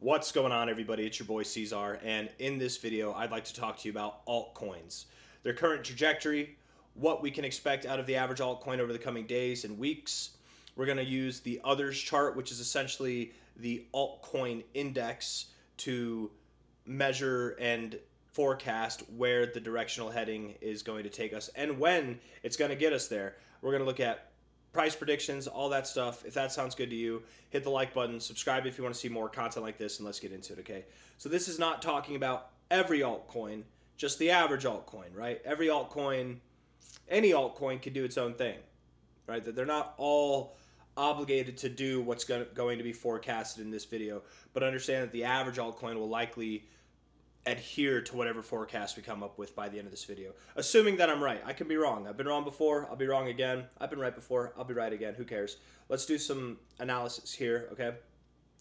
What's going on, everybody? It's your boy C-Zar, and in this video I'd like to talk to you about altcoins, their current trajectory, what we can expect out of the average altcoin over the coming days and weeks. We're going to use the others chart, which is essentially the altcoin index, to measure and forecast where the directional heading is going to take us and when it's going to get us there. We're going to look at price predictions, all that stuff. If that sounds good to you, hit the like button, subscribe if you want to see more content like this, and let's get into it, okay? So this is not talking about every altcoin, just the average altcoin, right? Every altcoin, any altcoin can do its own thing, right? That they're not all obligated to do what's going to be forecasted in this video, but understand that the average altcoin will likely adhere to whatever forecast we come up with by the end of this video. Assuming that I'm right. I can be wrong. I've been wrong before. I'll be wrong again. I've been right before. I'll be right again. Who cares? Let's do some analysis here, okay?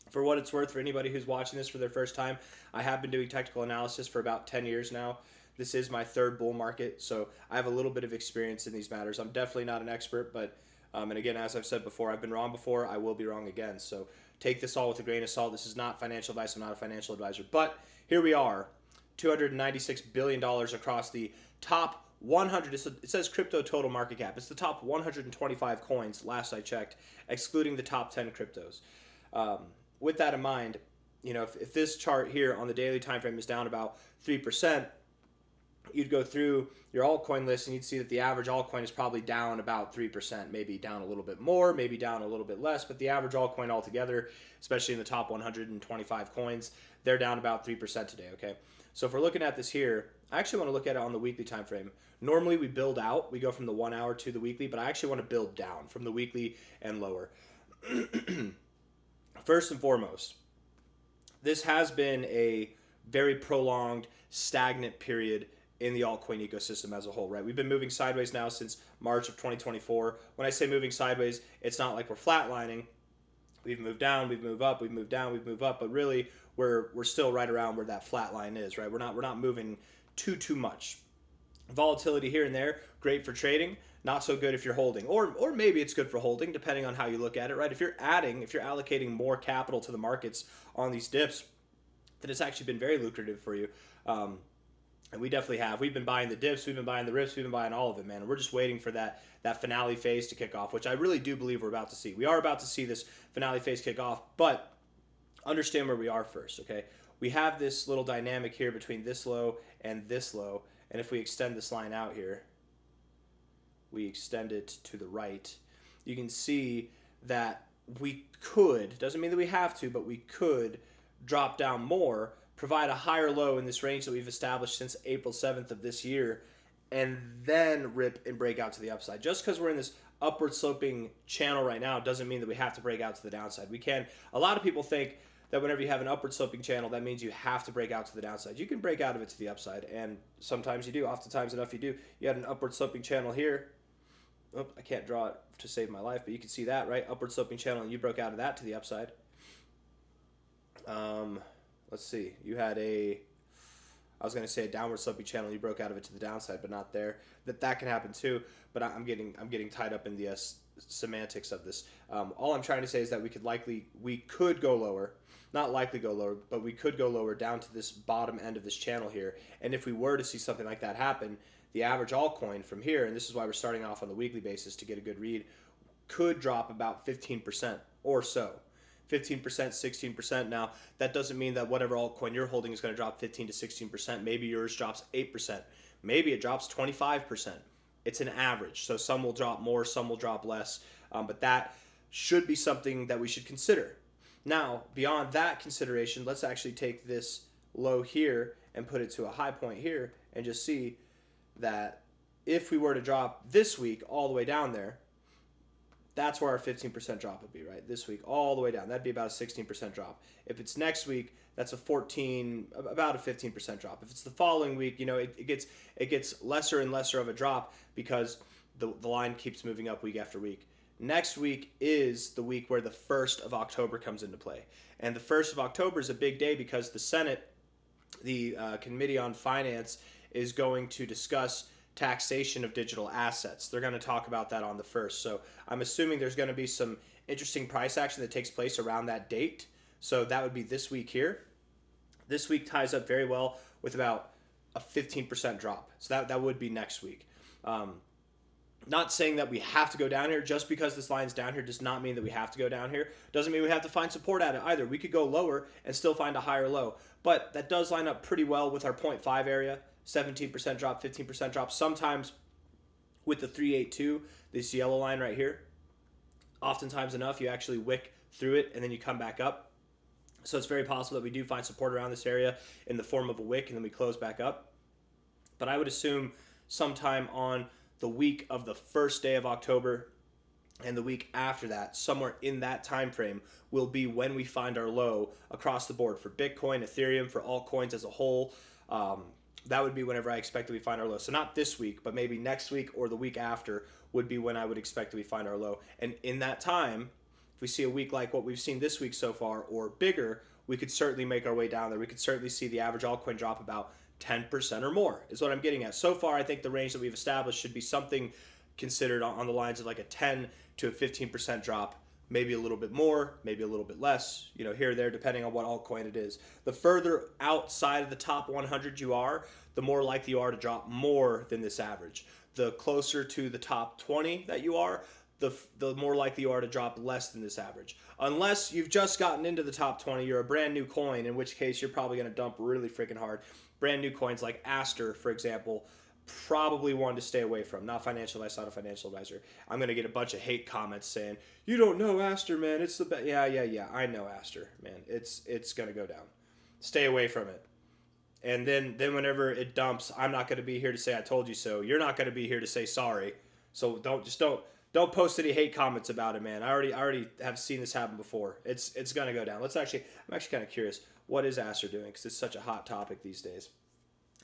For what it's worth, for anybody who's watching this for their first time, I have been doing technical analysis for about 10 years now. This is my third bull market, so I have a little bit of experience in these matters. I'm definitely not an expert, but, and again, as I've said before, I've been wrong before. I will be wrong again. So take this all with a grain of salt. This is not financial advice. I'm not a financial advisor. But here we are. $296 billion across the top 100. It says crypto total market cap. It's the top 125 coins, last I checked, excluding the top 10 cryptos. With that in mind, you know, if this chart here on the daily time frame is down about 3%, you'd go through your altcoin list and you'd see that the average altcoin is probably down about 3%, maybe down a little bit more, maybe down a little bit less, but the average altcoin altogether, especially in the top 125 coins, they're down about 3% today, okay? So if we're looking at this here, I actually want to look at it on the weekly time frame. Normally we build out, we go from the 1 hour to the weekly, but I actually want to build down from the weekly and lower. First and foremost, this has been a very prolonged, stagnant period in the altcoin ecosystem as a whole, right? We've been moving sideways now since March of 2024. When I say moving sideways, it's not like we're flatlining. We've moved down, we've moved up, we've moved down, we've moved up, but really we're still right around where that flat line is, right? We're not moving too much. Volatility here and there, great for trading, not so good if you're holding, or maybe it's good for holding, depending on how you look at it, right? If you're allocating more capital to the markets on these dips, then it's actually been very lucrative for you. And we definitely have. We've been buying the dips, we've been buying the rips, we've been buying all of it, man. And we're just waiting for that finale phase to kick off, which I really do believe we're about to see. We are about to see this finale phase kick off, but understand where we are first, okay? We have this little dynamic here between this low and this low, and if we extend this line out here, we extend it to the right, you can see that we could, doesn't mean that we have to, but we could drop down more, provide a higher low in this range that we've established since April 7th of this year, and then rip and break out to the upside. Just because we're in this upward sloping channel right now doesn't mean that we have to break out to the downside. We can. A lot of people think that whenever you have an upward sloping channel, that means you have to break out to the downside. You can break out of it to the upside, and sometimes you do. Oftentimes enough you do. You had an upward sloping channel here. Oh, I can't draw it to save my life, but you can see that, right? Upward sloping channel, and you broke out of that to the upside. Let's see. You had I was going to say a downward sloping channel. You broke out of it to the downside, but not there. That can happen too. But I'm getting tied up in the semantics of this. All I'm trying to say is that we could go lower, not likely go lower, but we could go lower down to this bottom end of this channel here. And if we were to see something like that happen, the average altcoin from here, and this is why we're starting off on the weekly basis to get a good read, could drop about 15% or so. 15%, 16%. Now, that doesn't mean that whatever altcoin you're holding is going to drop 15 to 16%. Maybe yours drops 8%. Maybe it drops 25%. It's an average. So some will drop more, some will drop less. But that should be something that we should consider. Now, beyond that consideration, let's actually take this low here and put it to a high point here and just see that if we were to drop this week all the way down there, that's where our 15% drop would be, right? This week, all the way down. That'd be about a 16% drop. If it's next week, that's about a 15% drop. If it's the following week, you know, it gets lesser and lesser of a drop because the line keeps moving up week after week. Next week is the week where the 1st of October comes into play. And the 1st of October is a big day because the Senate, the Committee on Finance, is going to discuss taxation of digital assets. They're going to talk about that on the 1st. So I'm assuming there's going to be some interesting price action that takes place around that date. So that would be this week here. This week ties up very well with about a 15% drop. So that would be next week. Not saying that we have to go down here. Just because this line's down here does not mean that we have to go down here. Doesn't mean we have to find support at it either. We could go lower and still find a higher low. But that does line up pretty well with our 0.5 area. 17% drop, 15% drop. Sometimes with the 382, this yellow line right here, oftentimes enough, you actually wick through it and then you come back up. So it's very possible that we do find support around this area in the form of a wick and then we close back up. But I would assume sometime on the week of the first day of October and the week after that, somewhere in that time frame, will be when we find our low across the board for Bitcoin, Ethereum, for altcoins as a whole. That would be whenever I expect that we find our low. So not this week, but maybe next week or the week after would be when I would expect that we find our low. And in that time, if we see a week like what we've seen this week so far or bigger, we could certainly make our way down there. We could certainly see the average altcoin drop about 10% or more is what I'm getting at. So far, I think the range that we've established should be something considered on the lines of like a 10 to a 15% drop, maybe a little bit more, maybe a little bit less, you know, here or there, depending on what altcoin it is. The further outside of the top 100 you are, the more likely you are to drop more than this average. The closer to the top 20 that you are, the more likely you are to drop less than this average. Unless you've just gotten into the top 20, you're a brand new coin, in which case you're probably going to dump really freaking hard. Brand new coins like Aster, for example, probably one to stay away from. Not financial advice, not a financial advisor. I'm going to get a bunch of hate comments saying, you don't know Aster, man. It's the best. Yeah. I know Aster, man. It's going to go down. Stay away from it. And then whenever it dumps, I'm not going to be here to say I told you so. You're not going to be here to say sorry. So don't post any hate comments about it, man. I already have seen this happen before. It's going to go down. I'm actually kind of curious. What is Aster doing? Because it's such a hot topic these days.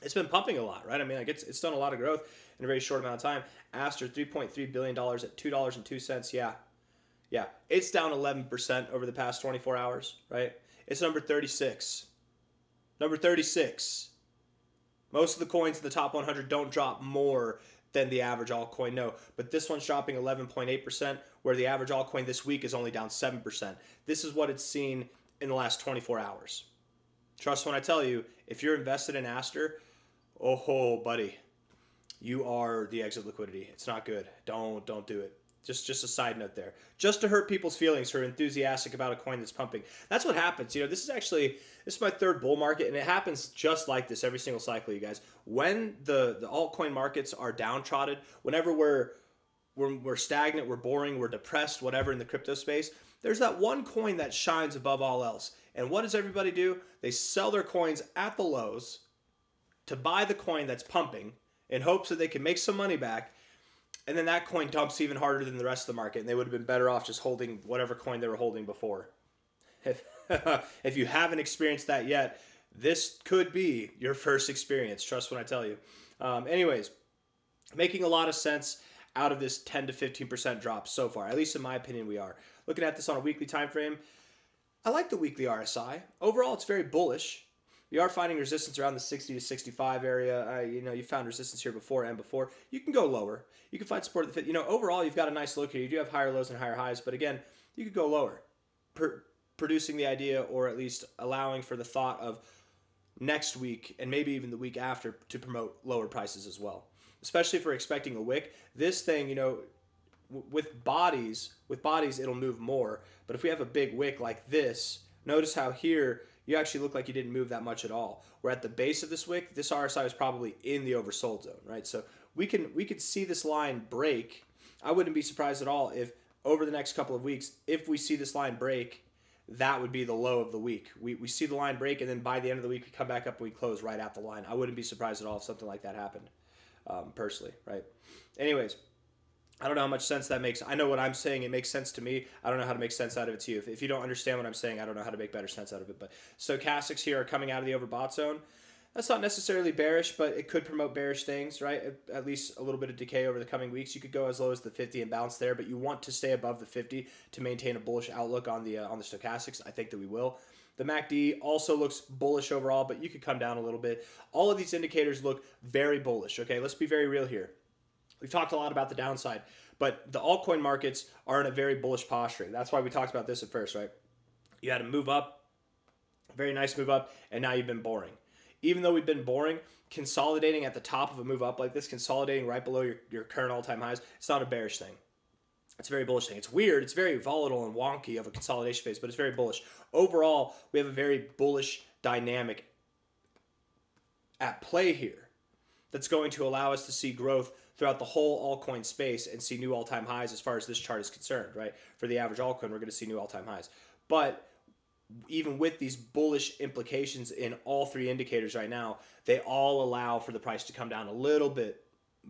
It's been pumping a lot, right? I mean, like it's done a lot of growth in a very short amount of time. Aster, $3.3 billion at $2.02. Yeah. It's down 11% over the past 24 hours, right? It's number 36. Number 36. Most of the coins in the top 100 don't drop more than the average altcoin, no. But this one's dropping 11.8%, where the average altcoin this week is only down 7%. This is what it's seen in the last 24 hours. Trust when I tell you, if you're invested in Aster, oh, buddy, you are the exit liquidity. It's not good. Don't do it. Just a side note there. Just to hurt people's feelings who are enthusiastic about a coin that's pumping. That's what happens. You know, this is my third bull market, and it happens just like this every single cycle, you guys. When the altcoin markets are downtrodden, whenever we're stagnant, we're boring, we're depressed, whatever in the crypto space, there's that one coin that shines above all else. And what does everybody do? They sell their coins at the lows to buy the coin that's pumping in hopes that they can make some money back. And then that coin dumps even harder than the rest of the market, and they would have been better off just holding whatever coin they were holding before. If you haven't experienced that yet, this could be your first experience. Trust when I tell you. Anyways, making a lot of sense out of this 10 to 15% drop so far. At least in my opinion, we are. Looking at this on a weekly time frame, I like the weekly RSI. Overall, it's very bullish. We are finding resistance around the 60 to 65 area. You found resistance here before and before. You can go lower. You can find support at the 50. Overall, you've got a nice look here. You do have higher lows and higher highs, but again, you could go lower. Producing the idea, or at least allowing for the thought of next week and maybe even the week after to promote lower prices as well. Especially if we're expecting a wick. This thing, with bodies, it'll move more. But if we have a big wick like this, notice how here you actually look like you didn't move that much at all. We're at the base of this wick. This RSI is probably in the oversold zone, right? So we could see this line break. I wouldn't be surprised at all if over the next couple of weeks, if we see this line break, that would be the low of the week. We see the line break, and then by the end of the week, we come back up and we close right at the line. I wouldn't be surprised at all if something like that happened, personally, right? Anyways, I don't know how much sense that makes. I know what I'm saying. It makes sense to me. I don't know how to make sense out of it to you. If you don't understand what I'm saying, I don't know how to make better sense out of it. But stochastics here are coming out of the overbought zone. That's not necessarily bearish, but it could promote bearish things, right? At least a little bit of decay over the coming weeks. You could go as low as the 50 and bounce there, but you want to stay above the 50 to maintain a bullish outlook on the stochastics. I think that we will. The MACD also looks bullish overall, but you could come down a little bit. All of these indicators look very bullish, okay? Let's be very real here. We've talked a lot about the downside, but the altcoin markets are in a very bullish posture. That's why we talked about this at first, right? You had to move up Very nice move up, and now you've been boring. Even though we've been boring, consolidating at the top of a move up like this, consolidating right below your current all-time highs, it's not a bearish thing. It's a very bullish thing. It's weird. It's very volatile and wonky of a consolidation phase, but it's very bullish. Overall, we have a very bullish dynamic at play here that's going to allow us to see growth throughout the whole altcoin space and see new all-time highs as far as this chart is concerned, right? For the average altcoin, we're going to see new all-time highs. But even with these bullish implications in all three indicators right now, they all allow for the price to come down a little bit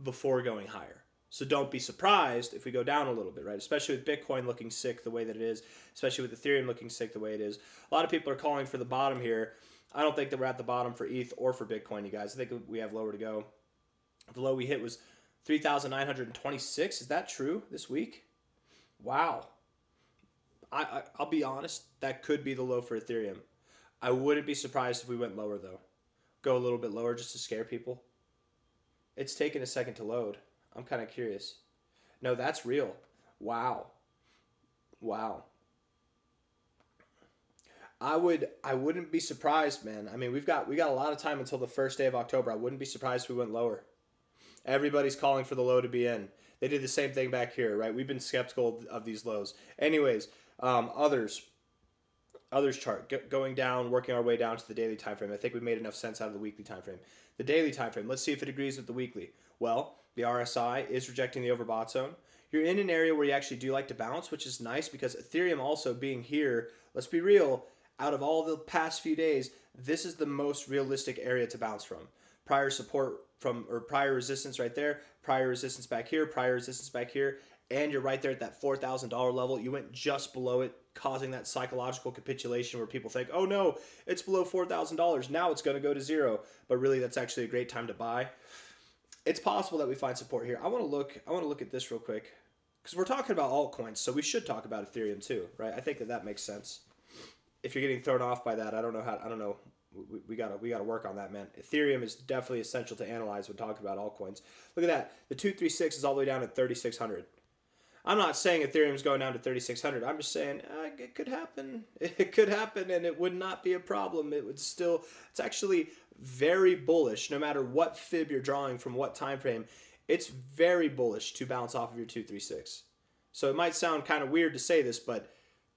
before going higher. So don't be surprised if we go down a little bit, right? Especially with Bitcoin looking sick the way that it is, especially with Ethereum looking sick the way it is. A lot of people are calling for the bottom here. I don't think that we're at the bottom for ETH or for Bitcoin, you guys. I think we have lower to go. The low we hit was 3,926. Is that true this week? Wow. I'll be honest, that could be the low for Ethereum. I wouldn't be surprised if we went lower, though. Go a little bit lower just to scare people. It's taken a second to load. I'm kind of curious. No, that's real. Wow. Wow. I wouldn't be surprised, man. I mean, we got a lot of time until the first day of October. I wouldn't be surprised if we went lower. Everybody's calling for the low to be in. They did the same thing back here, right? We've been skeptical of these lows. Anyways, others chart going down, working our way down to the daily time frame. I think we made enough sense out of the weekly time frame. The daily time frame. Let's see if it agrees with the weekly. Well, the RSI is rejecting the overbought zone. You're in an area where you actually do like to bounce, which is nice because Ethereum also being here, let's be real, out of all the past few days, this is the most realistic area to bounce from. Prior support from, or prior resistance right there, prior resistance back here, prior resistance back here, and you're right there at that $4,000 level. You went just below it, causing that psychological capitulation where people think, oh no, it's below $4,000. Now it's going to go to zero. But really, that's actually a great time to buy. It's possible that we find support here. I want to look at this real quick because we're talking about altcoins, so we should talk about Ethereum too, right? I think that makes sense. If you're getting thrown off by that, I don't know. We gotta work on that, man. Ethereum is definitely essential to analyze when talking about altcoins. Look at that. The 236 is all the way down at 3,600. I'm not saying Ethereum's going down to 3,600. I'm just saying it could happen. It could happen, and it would not be a problem. It's actually very bullish, no matter what fib you're drawing from what time frame. It's very bullish to bounce off of your 236. So it might sound kind of weird to say this, but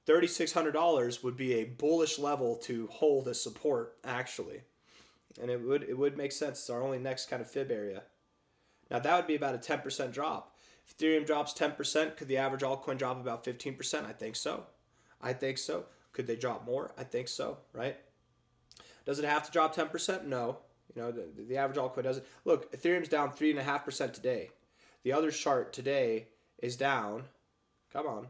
$3,600 would be a bullish level to hold as support, actually. And it would make sense. It's our only next kind of fib area. Now, that would be about a 10% drop. If Ethereum drops 10%, could the average altcoin drop about 15%? I think so. I think so. Could they drop more? I think so, right? Does it have to drop 10%? No. You know, the average altcoin doesn't. Look, Ethereum's down 3.5% today. The other chart today is down. Come on.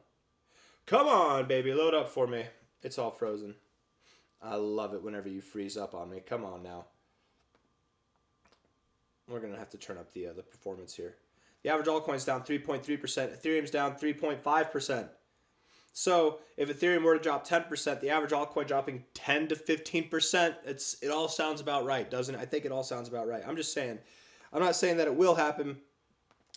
Come on, baby. Load up for me. It's all frozen. I love it whenever you freeze up on me. Come on now. We're going to have to turn up the performance here. The average altcoin's down 3.3%. Ethereum's down 3.5%. So if Ethereum were to drop 10%, the average altcoin dropping 10 to 15%, it all sounds about right, doesn't it? I think it all sounds about right. I'm just saying. I'm not saying that it will happen.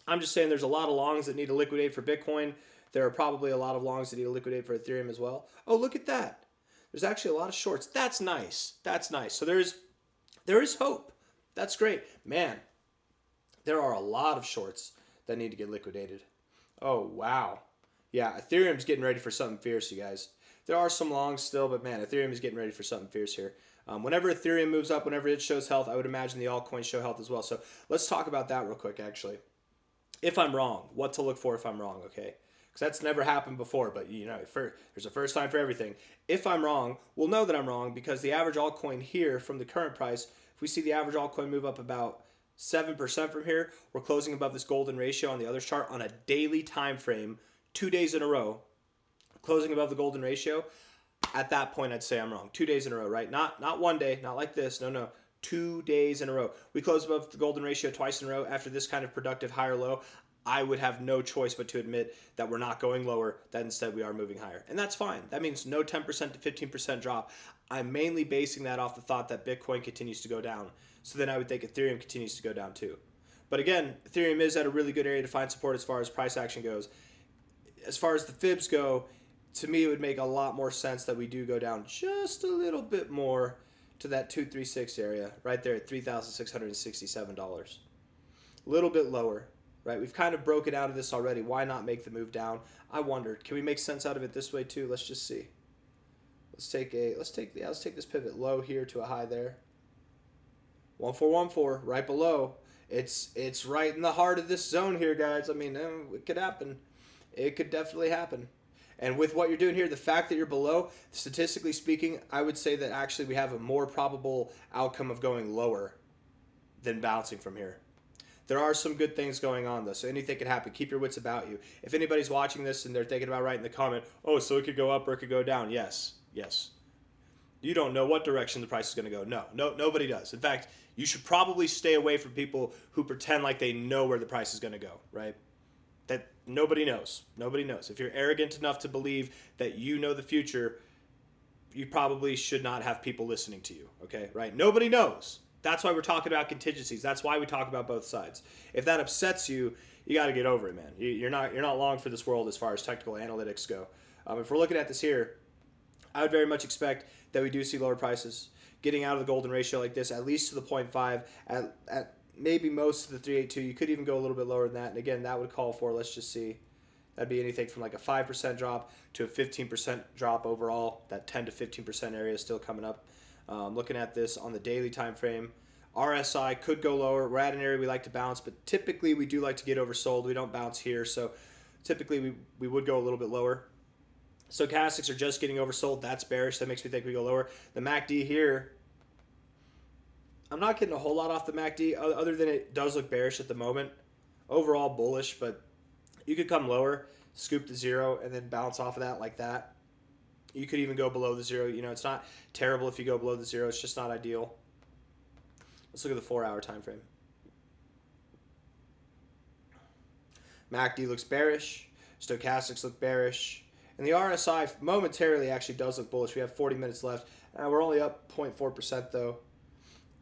I'm just saying there's a lot of longs that need to liquidate for Bitcoin. There are probably a lot of longs that need to liquidate for Ethereum as well. Oh, look at that. There's actually a lot of shorts. That's nice. That's nice. So there is hope. That's great. Man, there are a lot of shorts that need to get liquidated. Oh, wow. Yeah, Ethereum's getting ready for something fierce, you guys. There are some longs still, but man, Ethereum is getting ready for something fierce here. Whenever Ethereum moves up, whenever it shows health, I would imagine the altcoins show health as well. So let's talk about that real quick, actually. If I'm wrong, what to look for if I'm wrong, okay? Because that's never happened before, but you know, there's a first time for everything. If I'm wrong, we'll know that I'm wrong because the average altcoin here from the current price, if we see the average altcoin move up about 7% from here, we're closing above this golden ratio on the other chart on a daily time frame, 2 days in a row, closing above the golden ratio. At that point, I'd say I'm wrong. 2 days in a row, right? Not 1 day, not like this. No. 2 days in a row. We close above the golden ratio twice in a row after this kind of productive higher low. I would have no choice but to admit that we're not going lower, that instead we are moving higher. And that's fine. That means no 10% to 15% drop. I'm mainly basing that off the thought that Bitcoin continues to go down. So then I would think Ethereum continues to go down too. But again, Ethereum is at a really good area to find support as far as price action goes. As far as the fibs go, to me, it would make a lot more sense that we do go down just a little bit more to that 236 area right there at $3,667. A little bit lower, right? We've kind of broken out of this already. Why not make the move down? I wondered, can we make sense out of it this way too? Let's just see. Let's take this pivot low here to a high there. 1414 right below. It's right in the heart of this zone here, guys. I mean, it could happen. It could definitely happen. And with what you're doing here, the fact that you're below, statistically speaking, I would say that actually we have a more probable outcome of going lower than bouncing from here. There are some good things going on, though, so anything can happen. Keep your wits about you. If anybody's watching this and they're thinking about writing the comment, oh, so it could go up or it could go down. Yes. You don't know what direction the price is going to go. No, nobody does. In fact, you should probably stay away from people who pretend like they know where the price is going to go, right? That nobody knows. Nobody knows. If you're arrogant enough to believe that you know the future, you probably should not have people listening to you, okay? Right? Nobody knows. That's why we're talking about contingencies. That's why we talk about both sides. If that upsets you, you got to get over it, man. You're not long for this world as far as technical analytics go. If we're looking at this here, I would very much expect that we do see lower prices. Getting out of the golden ratio like this, at least to the 0.5, at maybe most of the 382. You could even go a little bit lower than that. And again, that would call for, let's just see, that'd be anything from like a 5% drop to a 15% drop overall. That 10 to 15% area is still coming up. Looking at this on the daily time frame, RSI could go lower. We're at an area we like to bounce, but typically we do like to get oversold. We don't bounce here, so typically we would go a little bit lower. Stochastics are just getting oversold. That's bearish. That makes me think we go lower. The MACD here, I'm not getting a whole lot off the MACD other than it does look bearish at the moment. Overall bullish, but you could come lower, scoop the zero, and then bounce off of that like that. You could even go below the zero. You know, it's not terrible if you go below the zero. It's just not ideal. Let's look at the 4-hour time frame. MACD looks bearish. Stochastics look bearish. And the RSI momentarily actually does look bullish. We have 40 minutes left. We're only up 0.4% though.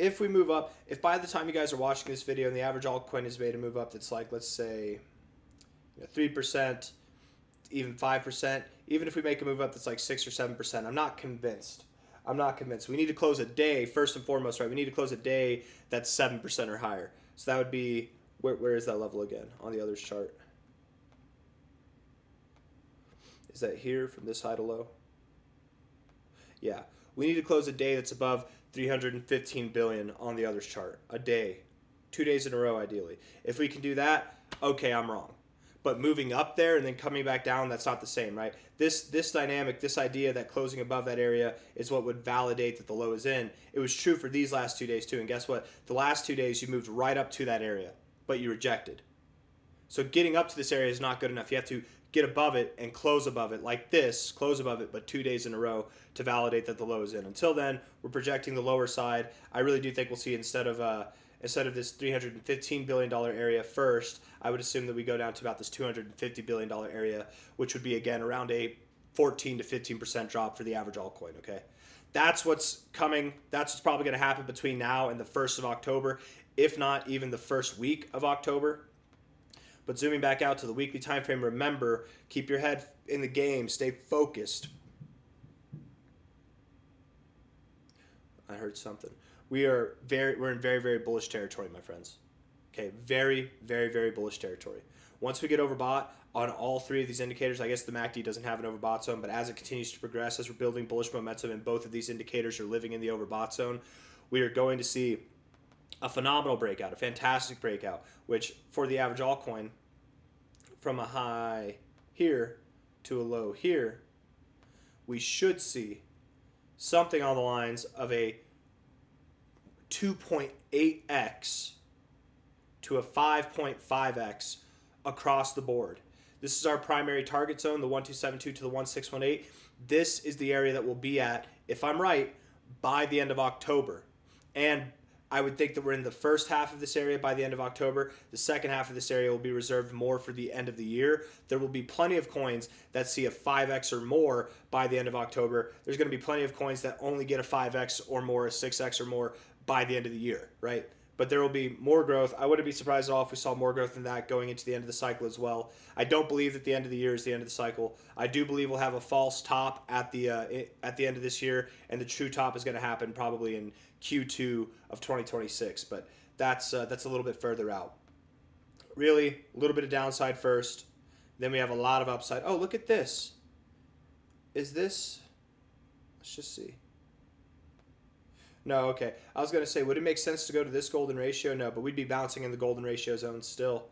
If we move up, if by the time you guys are watching this video and the average altcoin is made a move up that's like, let's say, 3%, even 5%, even if we make a move up that's like 6 or 7%, I'm not convinced. We need to close a day, first and foremost, right? We need to close a day that's 7% or higher. So that would be, where is that level again on the other's chart? Is that here from this high to low? Yeah. We need to close a day that's above 315 billion on the other's chart. A day. 2 days in a row, ideally. If we can do that, okay, I'm wrong. But moving up there and then coming back down, that's not the same, right? This dynamic, this idea that closing above that area is what would validate that the low is in. It was true for these last 2 days too. And guess what? The last 2 days, you moved right up to that area, but you rejected. So getting up to this area is not good enough. You have to get above it and close above it like this, close above it, but 2 days in a row to validate that the low is in. Until then, we're projecting the lower side. I really do think we'll see instead of this $315 billion area first, I would assume that we go down to about this $250 billion area, which would be, again, around a 14 to 15% drop for the average altcoin, okay? That's what's coming. That's what's probably going to happen between now and the 1st of October, if not even the first week of October. But zooming back out to the weekly time frame, remember, keep your head in the game, stay focused. I heard something. We're in very, very bullish territory, my friends. Okay, very, very, very bullish territory. Once we get overbought on all three of these indicators, I guess the MACD doesn't have an overbought zone, but as it continues to progress, as we're building bullish momentum and both of these indicators are living in the overbought zone, we are going to see a phenomenal breakout, a fantastic breakout, which for the average altcoin, from a high here to a low here, we should see something on the lines of a 2.8x to a 5.5x across the board. This is our primary target zone, the 1272 to the 1618. This is the area that we'll be at, if I'm right, by the end of October. And I would think that we're in the first half of this area by the end of October. The second half of this area will be reserved more for the end of the year. There will be plenty of coins that see a 5x or more by the end of October. There's going to be plenty of coins that only get a 5x or more, a 6x or more by the end of the year, right? but there will be more growth. I wouldn't be surprised at all if we saw more growth than that going into the end of the cycle as well. I don't believe that the end of the year is the end of the cycle. I do believe we'll have a false top at the end of this year, and the true top is going to happen probably in Q2 of 2026. But that's a little bit further out. Really, a little bit of downside first, then we have a lot of upside. Oh, look at this. Is this? Let's just see. No, okay. I was going to say, would it make sense to go to this golden ratio? No, but we'd be bouncing in the golden ratio zone still.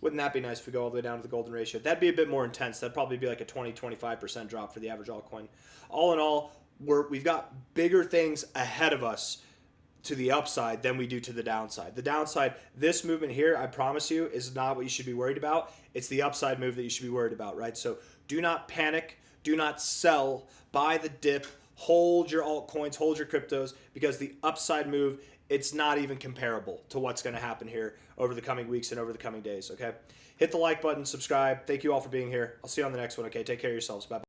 Wouldn't that be nice if we go all the way down to the golden ratio? That'd be a bit more intense. That'd probably be like a 20-25% drop for the average altcoin. All in all, we've got bigger things ahead of us to the upside than we do to the downside. The downside, this movement here, I promise you, is not what you should be worried about. It's the upside move that you should be worried about, right? So do not panic. Do not sell. Buy the dip. Hold your altcoins, hold your cryptos, because the upside move, it's not even comparable to what's going to happen here over the coming weeks and over the coming days, okay? Hit the like button, subscribe. Thank you all for being here. I'll see you on the next one, okay? Take care of yourselves. Bye-bye.